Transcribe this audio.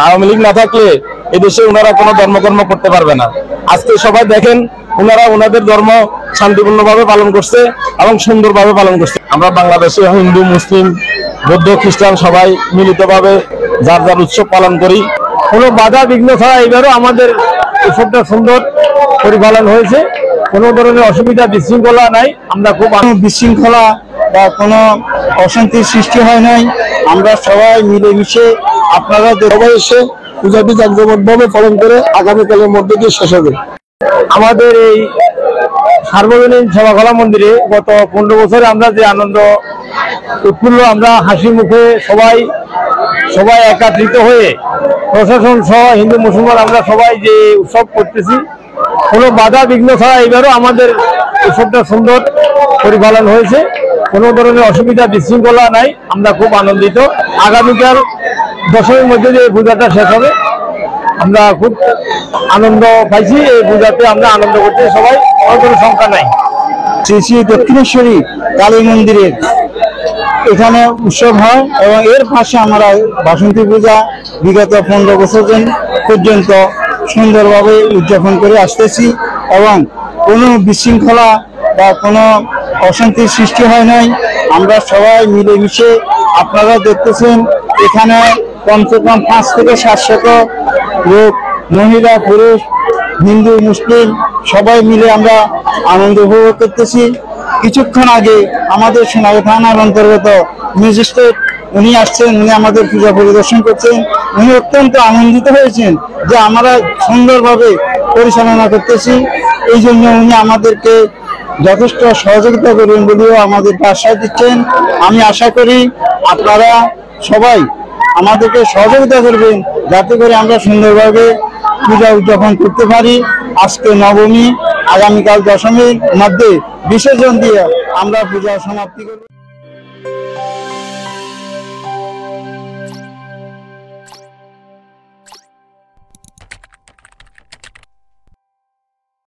আওয়ামী লীগ না থাকলে এই দেশে ওনারা কোনো ধর্মকর্ম করতে পারবে না। আজকে সবাই দেখেন ওনারা ওনাদের ধর্ম শান্তিপূর্ণভাবে পালন করছে এবং সুন্দরভাবে পালন করছে। আমরা বাংলাদেশে হিন্দু, মুসলিম, বৌদ্ধ, খ্রিস্টান সবাই মিলিতভাবে যার যার উৎসব পালন করি। কোনো বাধা বিঘ্ন ছাড়া এবারও আমাদের উৎসবটা সুন্দর পরিপালন হয়েছে। কোনো ধরনের অসুবিধা বিশৃঙ্খলা নাই। আমরা খুব বিশৃঙ্খলা বা কোনো অশান্তির সৃষ্টি হয় নাই। আমরা সবাই মিলেমিশে আপনারা সবাই এসে পূজাটি জাঁকজমকভাবে পালন করে আগামীকালের মধ্যে দিয়ে শেষ হবে। আমাদের এই সার্বজনীন সেবাখলা মন্দিরে গত 15 বছরে আমরা যে আনন্দ উৎফুল্ল, আমরা হাসি মুখে সবাই একত্রিত হয়ে প্রশাসন সহ হিন্দু মুসলমান আমরা সবাই যে উৎসব করতেছি, কোনো বাধা বিঘ্ন ছাড়া এবারও আমাদের উৎসবটা সুন্দর পরিপালন হয়েছে। কোনো ধরনের অসুবিধা বিশৃঙ্খলা নাই। আমরা খুব আনন্দিত। আগামীকাল দশমীর মধ্যে যে পূজাটা শেষ হবে, আমরা খুব আনন্দ পাইছি। এই পূজাতে আমরা আনন্দ করতে সবাই, কোনো সংখ্যা নাই। শ্রী শ্রী দক্ষিণেশ্বরী কালী মন্দিরের এখানে উৎসব হয় এবং এর পাশে আমরা বাসন্তী পূজা বিগত 15 বছর পর্যন্ত সুন্দরভাবে উদযাপন করে আসতেছি এবং কোনো বিশৃঙ্খলা বা কোনো অশান্তির সৃষ্টি হয় নাই। আমরা সবাই মিলেমিশে, আপনারা দেখতেছেন এখানে কমসে কম 5 থেকে 700 লোক, মহিলা, পুরুষ, হিন্দু, মুসলিম সবাই মিলে আমরা আনন্দ উপভোগ করতেছি। কিছুক্ষণ আগে আমাদের সোনাগাঁ থানার অন্তর্গত ম্যাজিস্ট্রেট উনি আসছেন, উনি আমাদের পূজা পরিদর্শন করছেন। উনি অত্যন্ত আনন্দিত হয়েছেন যে আমরা সুন্দরভাবে পরিচালনা করতেছি। এই জন্য উনি আমাদেরকে যথেষ্ট সহযোগিতা করবেন বলেও আমাদেরকে আশ্বাস দিচ্ছেন। আমি আশা করি আপনারা সবাই আমাদেরকে সহযোগিতা করবেন যাতে করে আমরা সুন্দরভাবে পূজা উদযাপন করতে পারি। আজকে নবমী, আগামীকাল দশমীর মধ্যে বিসর্জন দিয়ে আমরা পূজা সমাপ্তি করব।